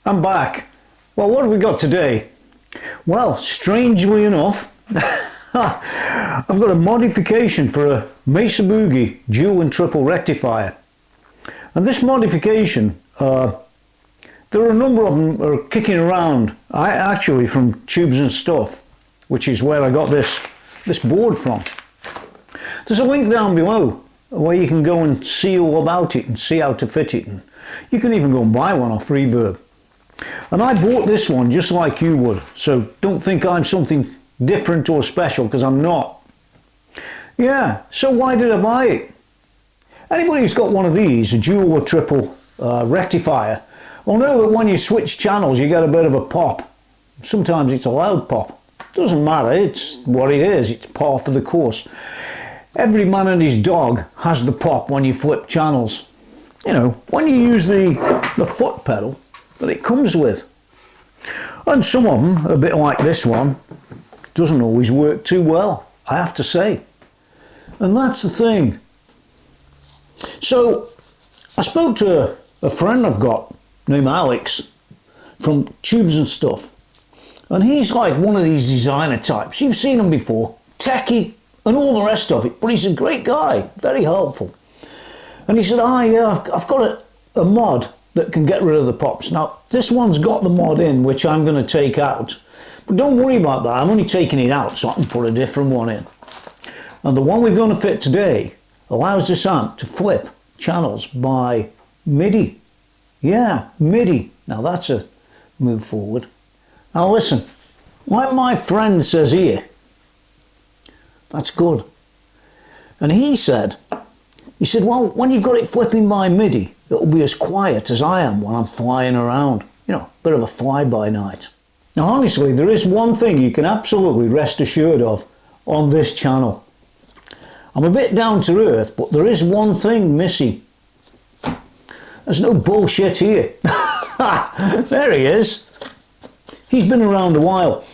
I'm back. Well, what have we got today? Well, strangely enough, I've got a modification for a Mesa Boogie dual and triple rectifier. And this modification, there are a number of them are kicking around, actually from Tubes and Stuff, which is where I got this board from. There's a link down below where you can go and see all about it and see how to fit it. And you can even go and buy one off Reverb. And I bought this one just like you would, so don't think I'm something different or special, because I'm not. Yeah, so why did I buy it? Anybody who's got one of these, a dual or triple rectifier, will know that when you switch channels you get a bit of a pop. Sometimes it's a loud pop. Doesn't matter, it's what it is, it's par for the course. Every man and his dog has the pop when you flip channels. You know, when you use the foot pedal that it comes with. And some of them, a bit like this one, doesn't always work too well, I have to say. And that's the thing. So, I spoke to a friend I've got named Alex from Tubes and Stuff. And he's like one of these designer types. You've seen him before, techie and all the rest of it, but he's a great guy, very helpful. And he said, yeah, I've got a mod that can get rid of the pops. Now, this one's got the mod in, which I'm going to take out. But don't worry about that, I'm only taking it out so I can put a different one in. And the one we're going to fit today allows this amp to flip channels by MIDI. Yeah, MIDI. Now that's a move forward. Now listen, like my friend says here, that's good. And he said, well, when you've got it flipping by MIDI, it'll be as quiet as I am when I'm flying around. You know, a bit of a fly-by-night. Now honestly, there is one thing you can absolutely rest assured of on this channel. I'm a bit down to earth, but there is one thing missing. There's no bullshit here. There he is. He's been around a while.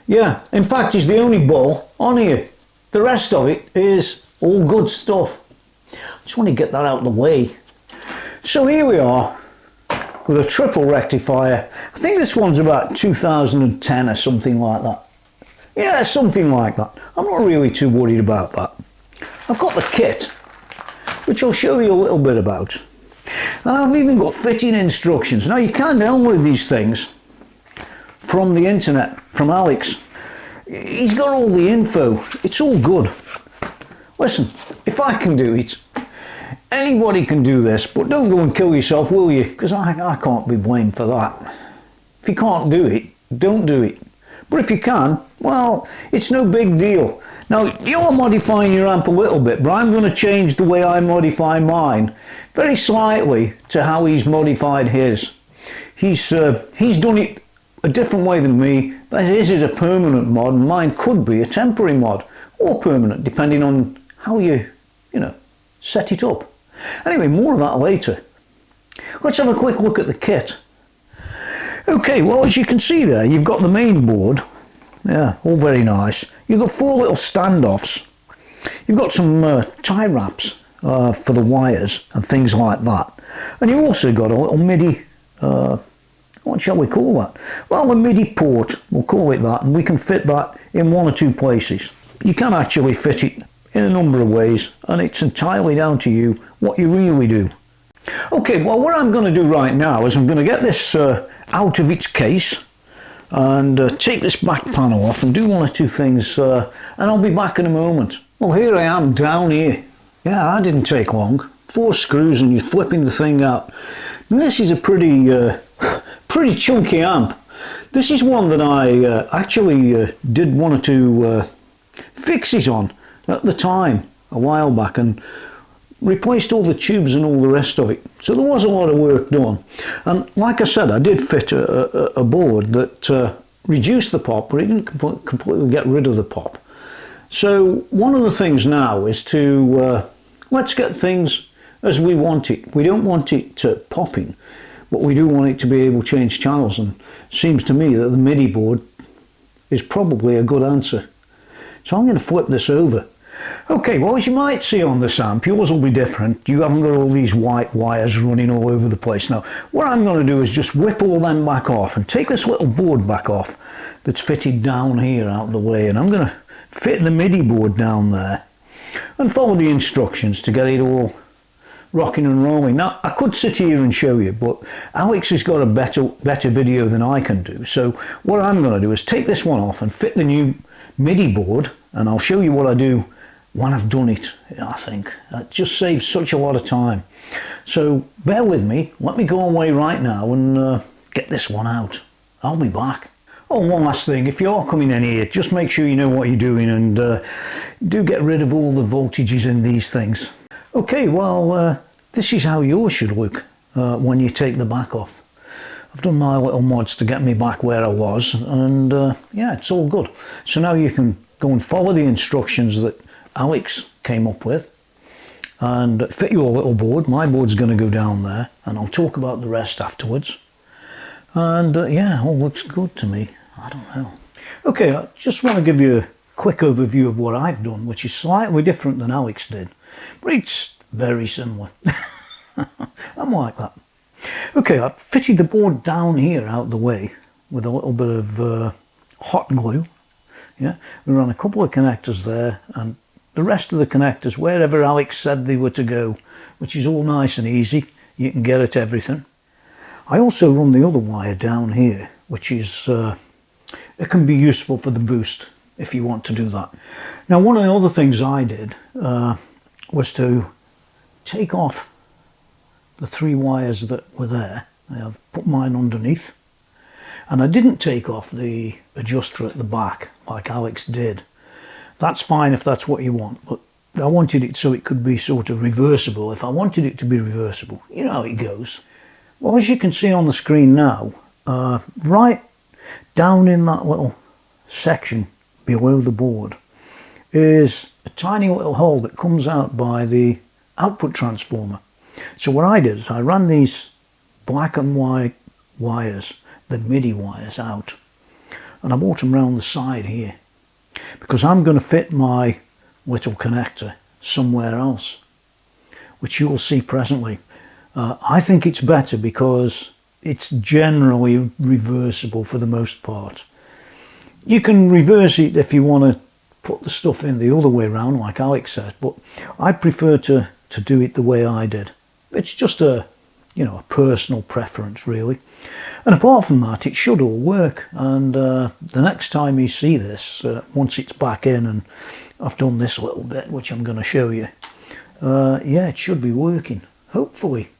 Yeah, in fact, he's the only bull on here. The rest of it is all good stuff. Just want to get that out of the way. So here we are with a triple rectifier. I think this one's about 2010 or something like that. Yeah, something like that. I'm not really too worried about that. I've got the kit, which I'll show you a little bit about. And I've even got fitting instructions. Now you can download these things from the internet, from Alex. He's got all the info. It's all good. Listen, if I can do it, anybody can do this, but don't go and kill yourself, will you? Because I can't be blamed for that. If you can't do it, don't do it. But if you can, well, it's no big deal. Now, you're modifying your amp a little bit, but I'm going to change the way I modify mine very slightly to how he's modified his. He's done it a different way than me. His is a permanent mod, and mine could be a temporary mod, or permanent, depending on how you set it up. Anyway, more of that later. Let's have a quick look at the kit. Okay, well, as you can see there, you've got the main board. Yeah, all very nice. You've got 4 little standoffs. You've got some tie wraps for the wires and things like that. And you've also got a little MIDI, what shall we call that? Well, a MIDI port, we'll call it that, and we can fit that in 1 or 2 places. You can actually fit it in a number of ways, and it's entirely down to you what you really do. Okay, well, what I'm going to do right now is I'm going to get this out of its case and take this back panel off and do 1 or 2 things, and I'll be back in a moment. Well, here I am down here. Yeah, that didn't take long. 4 screws and you're flipping the thing out. And this is a pretty chunky amp. This is one that I actually did 1 or 2 fixes on at the time, a while back, and replaced all the tubes and all the rest of it. So there was a lot of work done. And like I said, I did fit a board that reduced the pop, but it didn't completely get rid of the pop. So one of the things now is to let's get things as we want it. We don't want it popping, but we do want it to be able to change channels, and it seems to me that the MIDI board is probably a good answer. So I'm going to flip this over. Okay, well, as you might see on this amp, yours will be different. You haven't got all these white wires running all over the place. Now, what I'm going to do is just whip all them back off and take this little board back off that's fitted down here out of the way, and I'm going to fit the MIDI board down there and follow the instructions to get it all rocking and rolling. Now, I could sit here and show you, but Alex has got a better video than I can do. So what I'm going to do is take this one off and fit the new MIDI board, and I'll show you what I do when I've done it. I think that just saves such a lot of time. So bear with me, let me go away right now and get this one out. I'll be back. Oh, one last thing, if you are coming in here, just make sure you know what you're doing, and do get rid of all the voltages in these things. Okay, well, this is how yours should look when you take the back off. I've done my little mods to get me back where I was, and yeah, it's all good. So now you can go and follow the instructions that Alex came up with and fit your little board. My board's going to go down there, and I'll talk about the rest afterwards. And yeah, all looks good to me. I don't know. Okay, I just want to give you a quick overview of what I've done, which is slightly different than Alex did, but it's very similar. I'm like that. Okay, I fitted the board down here out the way with a little bit of hot glue. Yeah, we ran a couple of connectors there, and the rest of the connectors wherever Alex said they were to go, which is all nice and easy. You can get at everything. I also run the other wire down here, which is it can be useful for the boost if you want to do that. Now, one of the other things I did was to take off the 3 wires that were there. I've put mine underneath, and I didn't take off the adjuster at the back like Alex did. That's fine if that's what you want, but I wanted it so it could be sort of reversible if I wanted it to be reversible. You know how it goes. Well, as you can see on the screen now, right down in that little section below the board is a tiny little hole that comes out by the output transformer. So what I did is I ran these black and white wires, the MIDI wires, out, and I brought them round the side here because I'm going to fit my little connector somewhere else, which you will see presently. I think it's better because it's generally reversible for the most part. You can reverse it if you want to put the stuff in the other way around, like Alex says, but I prefer to do it the way I did. It's just a personal preference, really. And apart from that, it should all work. And the next time you see this, once it's back in and I've done this little bit, which I'm going to show you, yeah, it should be working, hopefully.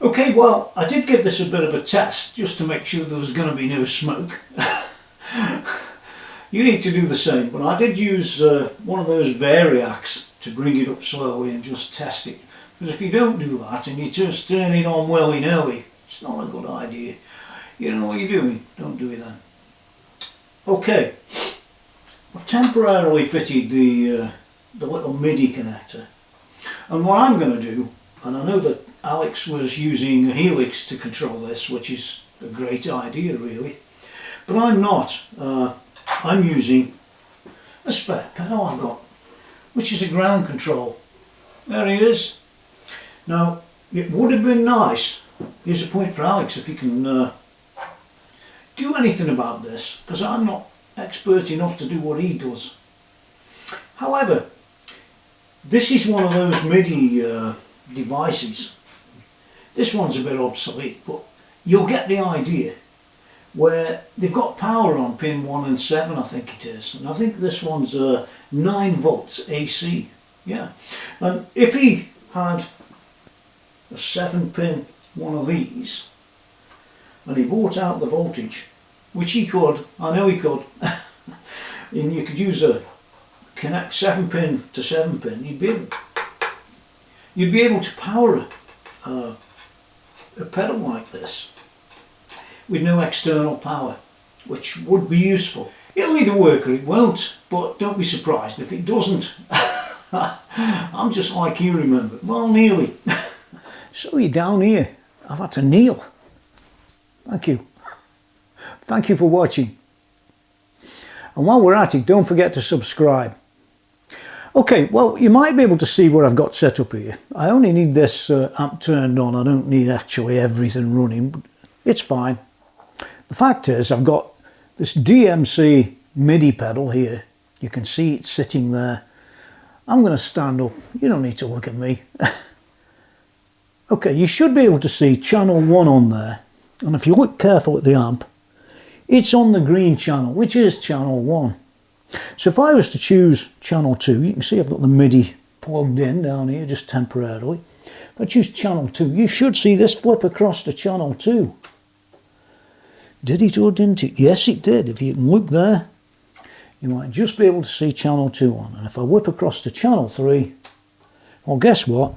Okay, well, I did give this a bit of a test just to make sure there was going to be no smoke. You need to do the same, but I did use one of those variacs to bring it up slowly and just test it. Because if you don't do that and you just turn it on willy-nilly, it's not a good idea. You don't know what you're doing, don't do it then. Okay, I've temporarily fitted the little MIDI connector. And what I'm going to do, and I know that Alex was using a helix to control this, which is a great idea really, but I'm not. I'm using a spare pedal I've got, which is a ground control. There it is. Now, it would have been nice, here's a point for Alex, if he can do anything about this, because I'm not expert enough to do what he does. However, this is one of those MIDI devices. This one's a bit obsolete, but you'll get the idea, where they've got power on pin 1 and 7, I think it is, and I think this one's 9 volts AC. Yeah, and if he had a 7-pin one of these and he brought out the voltage, which he could, I know he could, and you could use a connect 7-pin to 7-pin, you'd be able to power a pedal like this with no external power, which would be useful. It'll either work or it won't, but don't be surprised if it doesn't. I'm just like you, remember. Well, nearly. So you're down here. I've had to kneel. Thank you. Thank you for watching. And while we're at it, don't forget to subscribe. Okay, well, you might be able to see what I've got set up here. I only need this amp turned on. I don't need actually everything running, but it's fine. The fact is, I've got this DMC MIDI pedal here. You can see it sitting there. I'm going to stand up. You don't need to look at me. Okay, you should be able to see channel 1 on there. And if you look careful at the amp, it's on the green channel, which is channel 1. So if I was to choose channel 2, you can see I've got the MIDI plugged in down here just temporarily. If I choose channel 2, you should see this flip across to channel 2. Did it or didn't it? Yes, it did. If you can look there, you might just be able to see channel 2 on. And if I whip across to channel 3, well, guess what?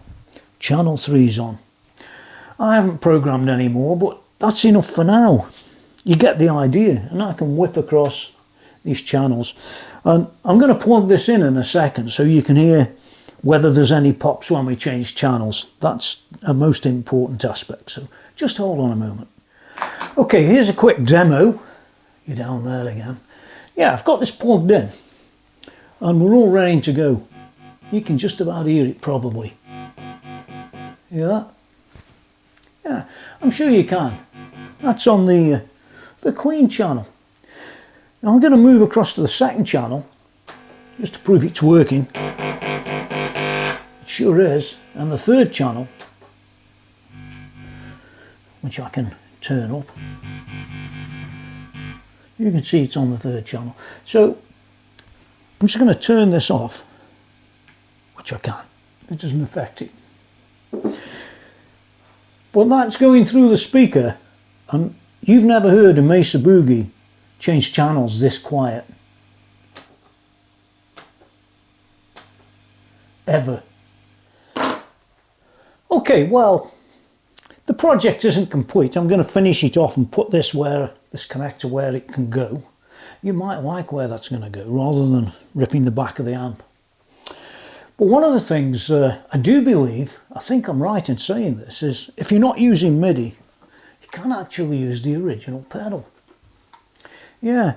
Channel 3's on. I haven't programmed any more, but that's enough for now. You get the idea, and I can whip across these channels. And I'm going to plug this in a second so you can hear whether there's any pops when we change channels. That's a most important aspect, so just hold on a moment. Okay, here's a quick demo. You're down there again. Yeah, I've got this plugged in and we're all ready to go. You can just about hear it probably. Hear that? Yeah, I'm sure you can. That's on the Queen channel. Now I'm going to move across to the second channel just to prove it's working. It sure is. And the third channel, which I can turn up, you can see it's on the third channel. So I'm just going to turn this off, which I can. It doesn't affect it. But that's going through the speaker, and you've never heard a Mesa Boogie change channels this quiet. Ever. Okay, well, the project isn't complete. I'm going to finish it off and put this connector where it can go. You might like where that's going to go, rather than ripping the back of the amp. But one of the things I do believe, I think I'm right in saying this, is if you're not using MIDI, you can actually use the original pedal. Yeah,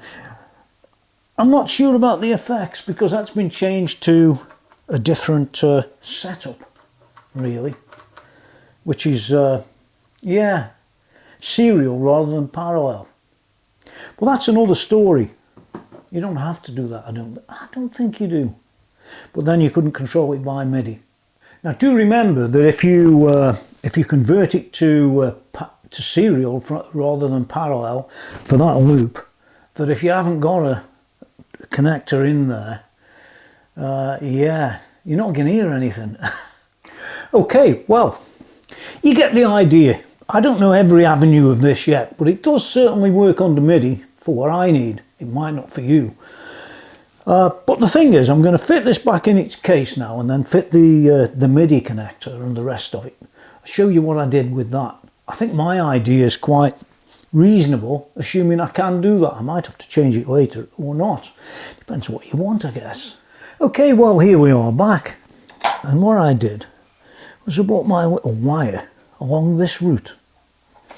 I'm not sure about the effects because that's been changed to a different setup, really, which is, yeah, serial rather than parallel. Well, that's another story. You don't have to do that, I don't think you do. But then you couldn't control it by MIDI. Now do remember that if you convert it to serial rather than parallel for that loop, that if you haven't got a connector in there, yeah, you're not going to hear anything. Okay, well, you get the idea. I don't know every avenue of this yet, but it does certainly work under MIDI for what I need. It might not for you. But the thing is, I'm going to fit this back in its case now and then fit the MIDI connector and the rest of it. I'll show you what I did with that. I think my idea is quite reasonable, assuming I can do that. I might have to change it later or not. Depends what you want, I guess. Okay, well, here we are back. And what I did was I brought my little wire along this route.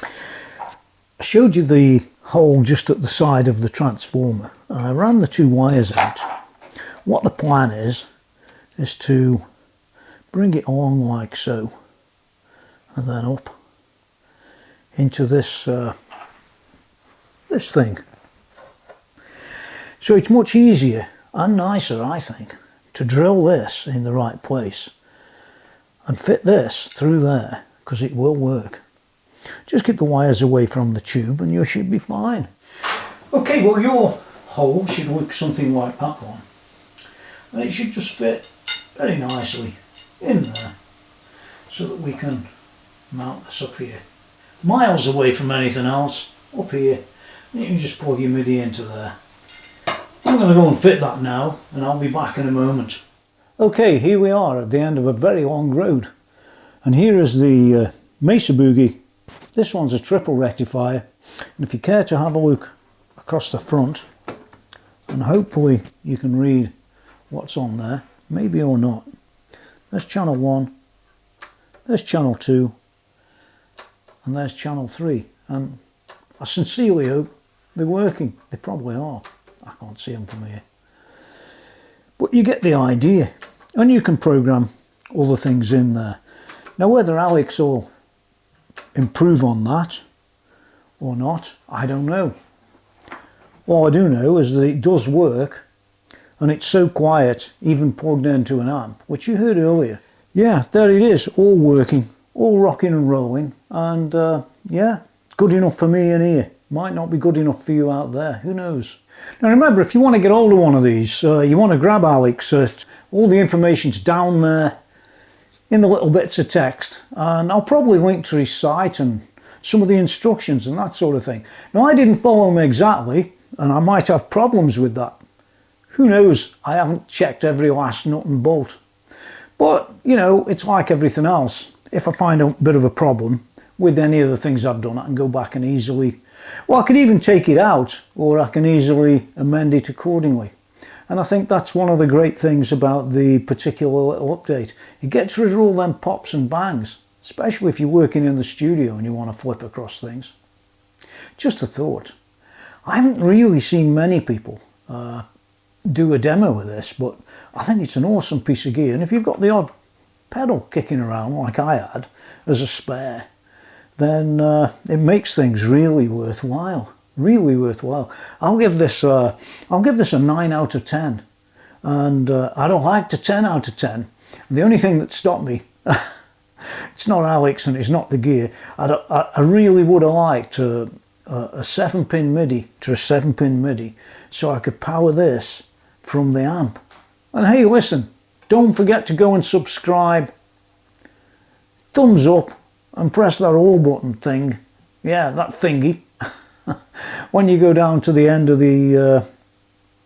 I showed you the hole just at the side of the transformer, and I ran the two wires out. What the plan is to bring it along like so, and then up into this this thing. So it's much easier and nicer, I think, to drill this in the right place and fit this through there, because it will work. Just keep the wires away from the tube and you should be fine. Okay, well, your hole should look something like that one. And it should just fit very nicely in there so that we can mount this up here. Miles away from anything else, up here. And you can just plug your MIDI into there. I'm going to go and fit that now, and I'll be back in a moment. Okay, here we are at the end of a very long road. And here is the Mesa Boogie. This one's a triple rectifier, and if you care to have a look across the front, and hopefully you can read what's on there, maybe or not. There's channel 1, there's channel 2, and there's channel 3, and I sincerely hope they're working. They probably are. I can't see them from here. But you get the idea. and you can program all the things in there. Now whether Alex will improve on that or not, I don't know. All I do know is that it does work, and it's so quiet, even plugged into an amp, which you heard earlier. Yeah, there it is, all working, all rocking and rolling, and yeah, good enough for me in here. Might not be good enough for you out there, who knows. Now remember, if you want to get hold of one of these, you want to grab Alex, all the information's down there in the little bits of text, and I'll probably link to his site and some of the instructions and that sort of thing. Now I didn't follow him exactly, and I might have problems with that. Who knows, I haven't checked every last nut and bolt. But, you know, it's like everything else. If I find a bit of a problem with any of the things I've done, I can go back and easily, well, I can even take it out, or I can easily amend it accordingly. And I think that's one of the great things about the particular little update. It gets rid of all them pops and bangs, especially if you're working in the studio and you want to flip across things. Just a thought. I haven't really seen many people do a demo of this, but I think it's an awesome piece of gear. And if you've got the odd pedal kicking around like I had as a spare, then it makes things really worthwhile. Really worthwhile. I'll give this a 9 out of 10, and I don't like the 10 out of 10. The only thing that stopped me, it's not Alex and it's not the gear. I really would have liked a 7-pin MIDI to a 7-pin MIDI, so I could power this from the amp. And hey, listen, don't forget to go and subscribe, thumbs up, and press that all button thing. Yeah, that thingy. When you go down to the end of the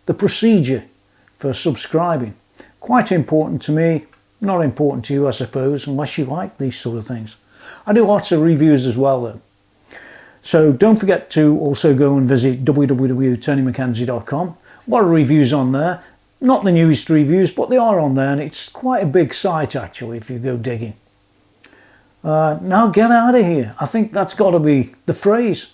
procedure for subscribing. Quite important to me, not important to you I suppose, unless you like these sort of things. I do lots of reviews as well though. So don't forget to also go and visit www.tonymackenzie.com. A lot of reviews on there, not the newest reviews, but they are on there, and it's quite a big site actually if you go digging. Now get out of here. I think that's got to be the phrase.